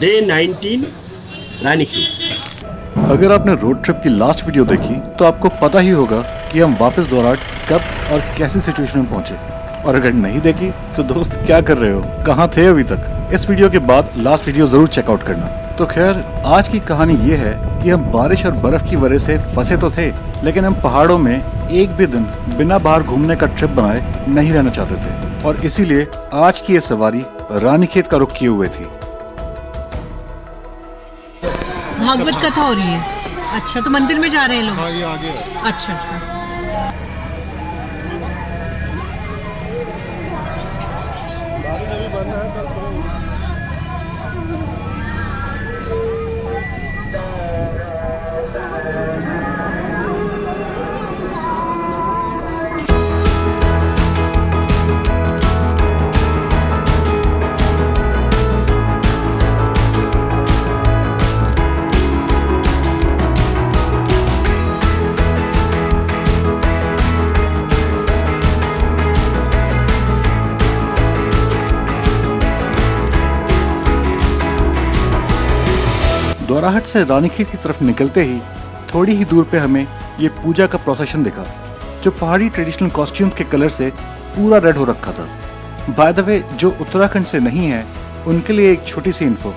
Day 19 Ranikhet. अगर आपने road trip की लास्ट वीडियो देखी तो आपको पता ही होगा कि हम वापस दोराट कब और कैसी सिचुएशन में पहुंचे। और अगर नहीं देखी तो दोस्त क्या कर रहे हो, कहाँ थे अभी तक? इस वीडियो के बाद लास्ट वीडियो जरूर चेकआउट करना। तो खैर, आज की कहानी ये है कि हम बारिश और बर्फ की वजह से फंसे तो थे, लेकिन हम पहाड़ों में एक भी दिन बिना बाहर घूमने का ट्रिप बनाए नहीं रहना चाहते थे, और इसीलिए आज की ये सवारी रानीखेत का रुख किए हुए थी। भागवत कथा हो रही है। अच्छा, तो मंदिर में जा रहे हैं लोग? हाँ, ये आगे है। अच्छा अच्छा। दोराहट से रानीखेत की तरफ निकलते ही थोड़ी ही दूर पे हमें ये पूजा का प्रोसेशन दिखा, जो पहाड़ी ट्रेडिशनल कॉस्ट्यूम के कलर से पूरा रेड हो रखा था। बाय द वे, जो उत्तराखंड से नहीं है उनके लिए एक छोटी सी इन्फो,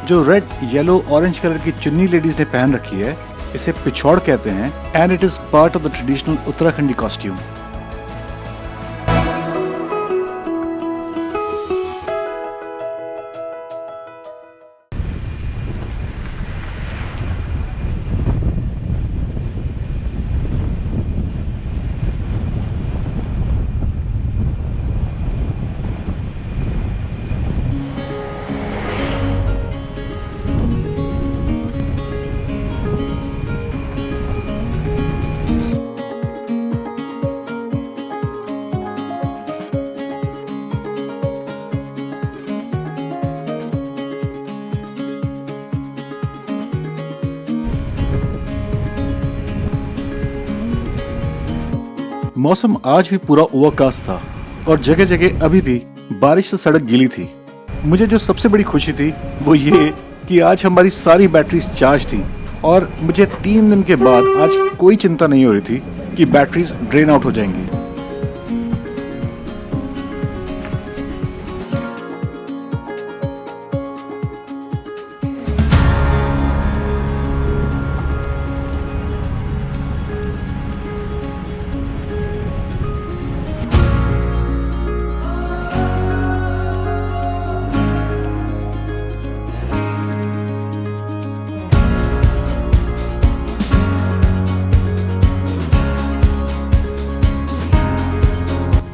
जो रेड, येलो, ऑरेंज कलर की चुन्नी लेडीज ने पहन रखी है, इसे पिछौड़ कहते हैं, and it is part of the traditional Uttarakhandi costume. मौसम आज भी पूरा ओवरकास्ट था और जगह जगह अभी भी बारिश से सड़क गीली थी। मुझे जो सबसे बड़ी खुशी थी वो ये कि आज हमारी सारी बैटरीज चार्ज थी और मुझे 3 दिन के बाद आज कोई चिंता नहीं हो रही थी कि बैटरीज ड्रेन आउट हो जाएंगी।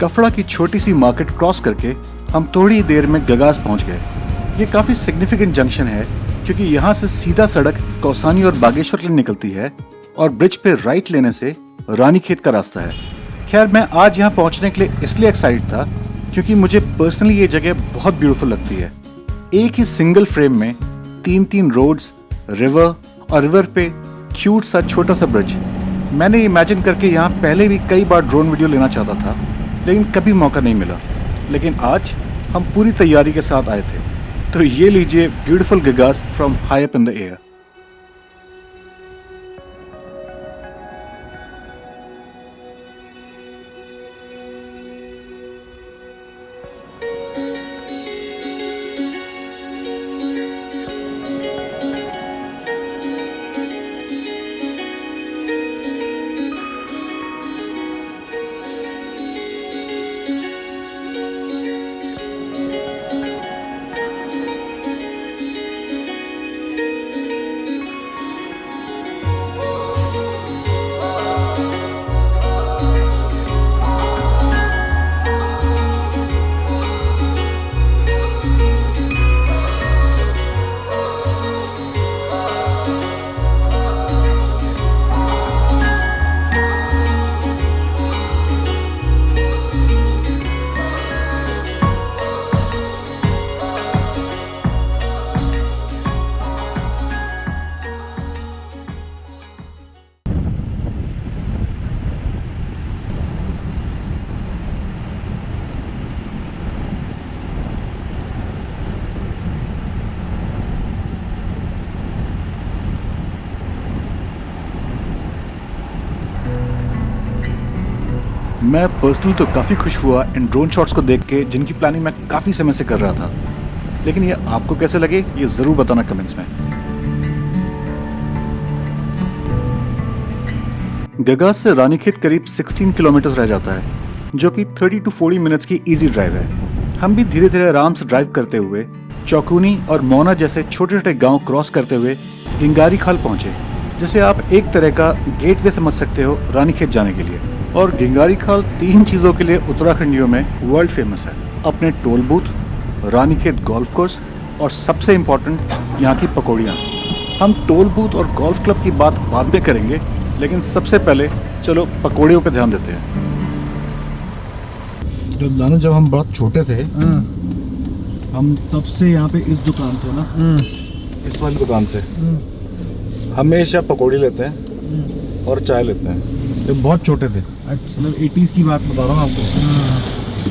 कफड़ा की छोटी सी मार्केट क्रॉस करके हम थोड़ी देर में गगास पहुंच गए। ये काफी सिग्निफिकेंट जंक्शन है क्योंकि यहाँ से सीधा सड़क कौसानी और बागेश्वर के लिए निकलती है और ब्रिज पे राइट लेने से रानीखेत का रास्ता है। खैर, मैं आज यहाँ पहुंचने के लिए इसलिए एक्साइटेड था क्योंकि मुझे पर्सनली ये जगह बहुत ब्यूटीफुल लगती है। एक ही सिंगल फ्रेम में 3-3 रोड्स, रिवर और रिवर पे क्यूट सा छोटा सा ब्रिज। मैंने इमेजिन करके यहाँ पहले भी कई बार ड्रोन वीडियो लेना चाहता था, लेकिन कभी मौका नहीं मिला। लेकिन आज हम पूरी तैयारी के साथ आए थे। तो ये लीजिए beautiful Gagas from high up in the air. मैं पर्सनली तो काफ़ी खुश हुआ इन ड्रोन शॉट्स को देख के, जिनकी प्लानिंग मैं काफ़ी समय से कर रहा था। लेकिन ये आपको कैसे लगे ये ज़रूर बताना कमेंट्स में। गगास से रानीखेत करीब 16 किलोमीटर रह जाता है, जो कि 30 to 40 मिनट्स की इजी ड्राइव है। हम भी धीरे धीरे आराम से ड्राइव करते हुए चौकुनी और मौना जैसे छोटे छोटे गांव क्रॉस करते हुए गिंगारी खाल पहुंचे, जिसे आप एक तरह का गेटवे समझ सकते हो रानीखेत जाने के लिए। और गिंगारी खाल 3 चीज़ों के लिए उत्तराखंडियों में वर्ल्ड फेमस है, अपने toll booth, Ranikhet golf course और सबसे इम्पोर्टेंट यहाँ की पकौड़ियाँ। हम टोल बूथ और गोल्फ क्लब की बात बाद में करेंगे, लेकिन सबसे पहले चलो पकौड़ियों पे ध्यान देते हैं। जब हम बहुत छोटे थे हम तब से यहाँ पे इस दुकान से ना, इस वाली दुकान से हमेशा पकौड़ी लेते हैं और चाय लेते हैं। जब बहुत छोटे थे, अच्छा मतलब 80s की बात बता रहा हूँ आपको।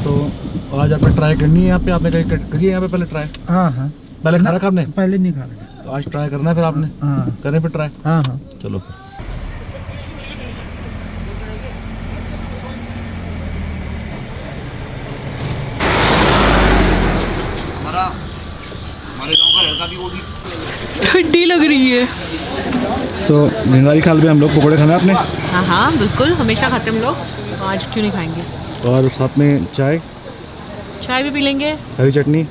तो आज आपने ट्राई करनी है यहाँ पे, आपने करिए यहाँ पे पहले ट्राई। हाँ हाँ, पहले खा रखा आपने? पहले नहीं खाना, तो आज ट्राई करना है फिर आपने। हाँ करें फिर ट्राई। हाँ हाँ चलो फिर। हमारे गांव का लड़का भी वो भी ठंडी लग रही है। तो गिंगारी खाल में हम लोग पकौड़े खाना है आपने, हाँ हाँ बिल्कुल, हमेशा खाते हम लोग, आज क्यों नहीं खाएंगे। और साथ में चाय, चाय भी पी लेंगे, हरी चटनी,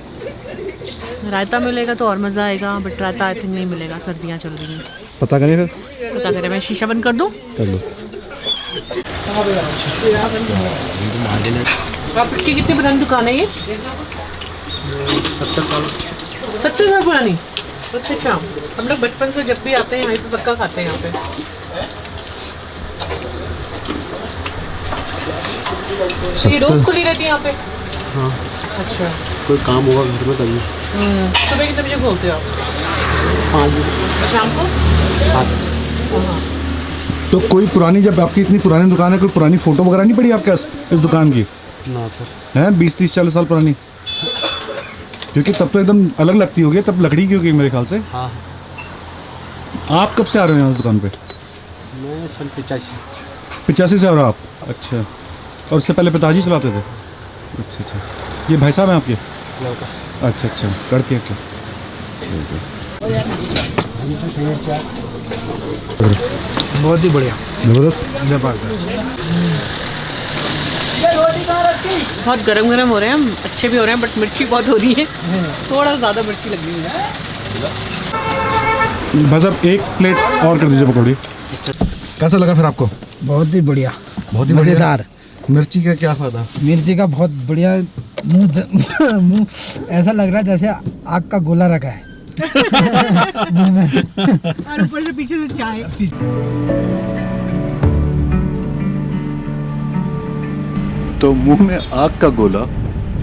रायता मिलेगा तो और मज़ा आएगा, बट रायता आई थिंक नहीं मिलेगा, सर्दियाँ चल रही हैं। पता करें फिर। पता करें, मैं शीशा बंद कर दूँ? कर लो। आपकी कितनी पुरानी दुकान है ये? 70 साल। 70 साल पुरानी? अच्छा अच्छा, हम लोग बचपन से जब भी आते हैं यहाँ पे पक्का खाते हैं यहाँ पे। तो ये रोज खुली रहती है यहाँ पे? हाँ। अच्छा, कोई काम होगा घर में तभी। सुबह कितने बजे खोलते हो आप? 5 बजे। और शाम को? 7। हाँ। तो कोई पुरानी, जब आपकी इतनी पुरानी दुकान है, कोई पुरानी फोटो वगैरह नहीं पड़ी आपके पास इस दुकान की? ना सर। है 20-30-40 साल पुरानी? क्योंकि तब तो एकदम अलग लगती होगी, तब लकड़ी की होगी मेरे ख्याल से। हाँ। आप कब से आ रहे हो यहाँ इस दुकान पे? मैं सन 85। 85 से आ रहे हो आप? अच्छा। और उससे पहले पिताजी चलाते थे? अच्छा अच्छा। ये भाई साहब हैं आपके? लड़का। अच्छा अच्छा, करके अच्छा। बहुत ही बढ़िया, ज़बरदस्त। जबरदस्त। बहुत गरम गरम हो रहे हैं, अच्छे भी हो रहे हैं, बट मिर्ची बहुत हो रही है, थोड़ा ज़्यादा मिर्ची लग रही है। भाई साहब एक प्लेट और कर दीजिए पकौड़ी। कैसा लगा फिर आपको? बहुत ही बढ़िया, बहुत ही मज़ेदार। मिर्ची का क्या फ़ायदा? मिर्ची का बहुत बढ़िया, मुंह ऐसा लग रहा है जैसे आग का गोला रखा है मुंह में। और ऊपर से पीछे से चाय। तो मुंह में आग का गोला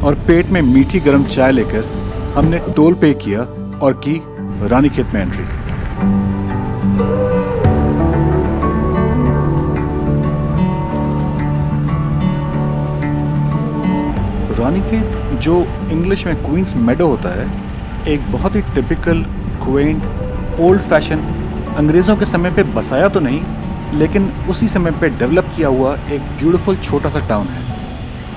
और पेट में मीठी गर्म चाय लेकर हमने टोल पे किया और की रानीखेत में एंट्री। रानीखेत, जो इंग्लिश में क्वींस मेडो होता है, एक बहुत ही टिपिकल, क्वेंट, ओल्ड फैशन, अंग्रेज़ों के समय पे बसाया तो नहीं, लेकिन उसी समय पे डेवलप किया हुआ एक ब्यूटीफुल छोटा सा टाउन है।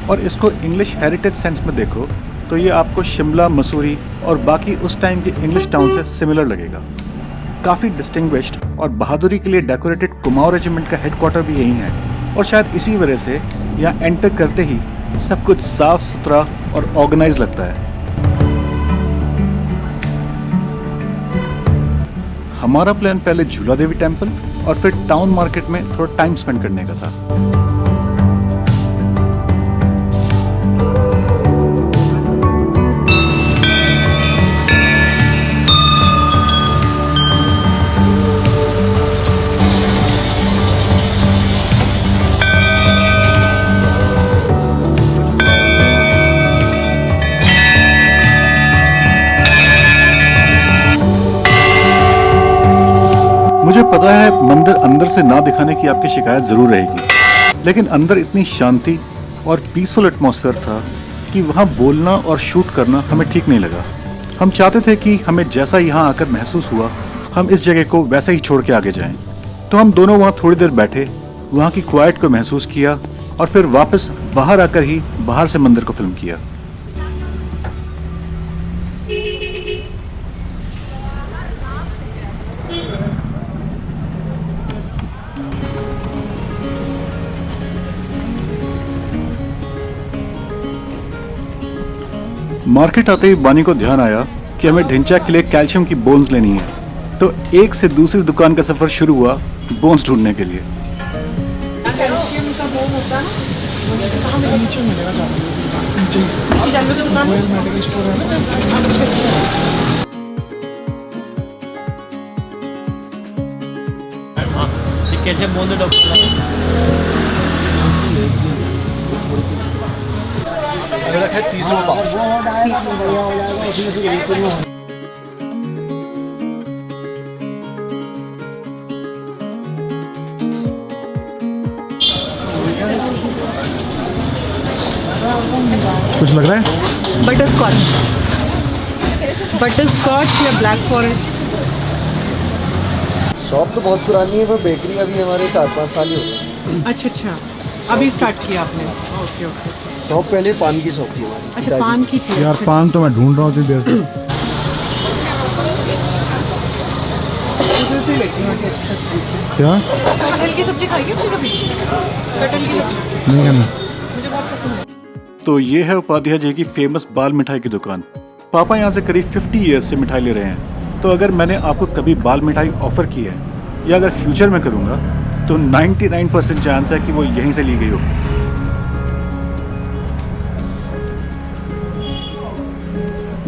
और इसको इंग्लिश हेरिटेज सेंस में देखो तो ये आपको शिमला, मसूरी और बाकी उस टाइम के इंग्लिश टाउन से सिमिलर लगेगा। काफ़ी डिस्टिंग्विश्ड और बहादुरी के लिए डेकोरेटेड कुमाऊं रेजिमेंट का हेडक्वार्टर भी यहीं है, और शायद इसी वजह से यहाँ एंटर करते ही सब कुछ साफ सुथरा और ऑर्गेनाइज लगता है। हमारा प्लान पहले झूला देवी टेम्पल और फिर टाउन मार्केट में थोड़ा टाइम स्पेंड करने का था। मुझे पता है मंदिर अंदर से ना दिखाने की आपकी शिकायत जरूर रहेगी, लेकिन अंदर इतनी शांति और पीसफुल एटमॉस्फेयर था कि वहाँ बोलना और शूट करना हमें ठीक नहीं लगा। हम चाहते थे कि हमें जैसा यहाँ आकर महसूस हुआ, हम इस जगह को वैसे ही छोड़ के आगे जाएं। तो हम दोनों वहाँ थोड़ी देर बैठे, वहाँ की क्वाइट को महसूस किया और फिर वापस बाहर आकर ही बाहर से मंदिर को फिल्म किया। मार्केट आते ही बानी को ध्यान आया कि हमें ढिंचा के लिए कैल्शियम की बोन्स लेनी है, तो एक से दूसरी दुकान का सफर शुरू हुआ बोन्स ढूंढने के लिए। कैल्शियम का बोन होता है नीचे मिलेगा नीचे नीचे जाकर जो दुकान है। मेडिकल स्टोर है। कैसे बोल दो डॉक्टर। अगला है 30 कुछ लग रहा है? बटर स्कॉच या ब्लैक फॉरेस्ट। शॉप तो बहुत पुरानी है पर बेकरी अभी हमारे 4-5 साल ही हो गए। अच्छा, अभी स्टार्ट किया आपने। Okay okay. शॉप पहले पान की शॉप थी हमारी। अच्छा, पान की थी। यार पान तो मैं ढूंढ रहा हूँ इतनी देर से। क्या? कटहल की सब्जी खाई है कभी? कटहल की सब्जी नहीं करना। मुझे बहुत पसंद है। तो ये है उपाध्याय जी की फेमस बाल मिठाई की दुकान। पापा यहाँ से करीब 50 ईयर्स से मिठाई ले रहे हैं, तो अगर मैंने आपको कभी बाल मिठाई ऑफर की है या अगर फ्यूचर में करूँगा तो 99% चांस है कि वो यहीं से ली गई हो।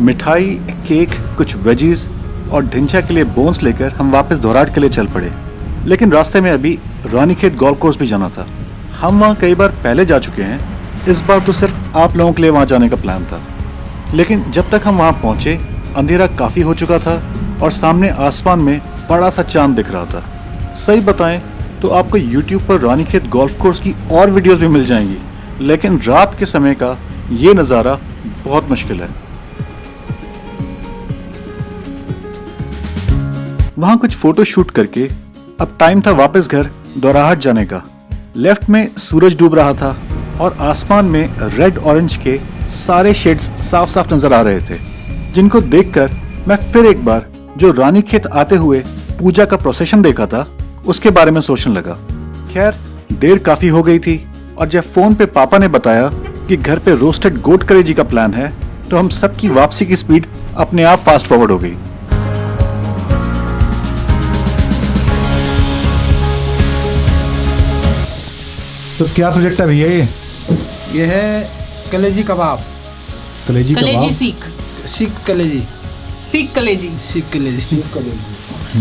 मिठाई, केक, कुछ वेजीज और ढिंचा के लिए बोन्स लेकर हम वापस दोराट के लिए चल पड़े। लेकिन रास्ते में अभी रानीखेत गोल्फ कोर्स भी जाना था। हम वहाँ कई बार पहले जा चुके हैं, इस बार तो सिर्फ आप लोगों के लिए वहाँ जाने का प्लान था। लेकिन जब तक हम वहाँ पहुँचे अंधेरा काफ़ी हो चुका था और सामने आसमान में बड़ा सा चांद दिख रहा था। सही बताएं तो आपको YouTube पर रानीखेत गोल्फ कोर्स की और वीडियोस भी मिल जाएंगी, लेकिन रात के समय का ये नज़ारा बहुत मुश्किल है। वहाँ कुछ फोटो शूट करके अब टाइम था वापस घर दोराहट जाने का। लेफ्ट में सूरज डूब रहा था और आसमान में रेड ऑरेंज के सारे शेड्स साफ साफ नजर आ रहे थे, जिनको देखकर मैं फिर एक बार जो रानीखेत आते हुए पूजा का प्रोसेशन देखा था उसके बारे में सोचने लगा। खैर देर काफी हो गई थी और जब फोन पे पापा ने बताया कि घर पे रोस्टेड गोट कलेजी का प्लान है तो हम सबकी वापसी की स्पीड अपने आप फास्ट फॉरवर्ड हो गई। तो क्या प्रोजेक्ट है भैया ये है कलेजी कबाब। कलेजी कलेजी सीख कलेजी सीख कलेजी।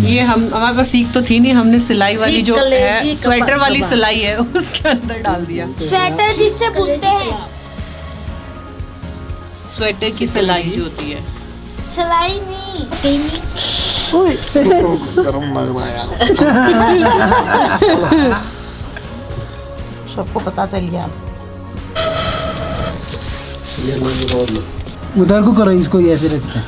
ये हमारे पास सीख तो थी नहीं, हमने सिलाई वाली जो है स्वेटर वाली सिलाई है उसके अंदर डाल दिया। स्वेटर जिससे बोलते हैं, स्वेटर की सिलाई जो होती है। सिलाई नहीं। सबको पता चल गया। उधर को करो, इसको ऐसे रखते हैं।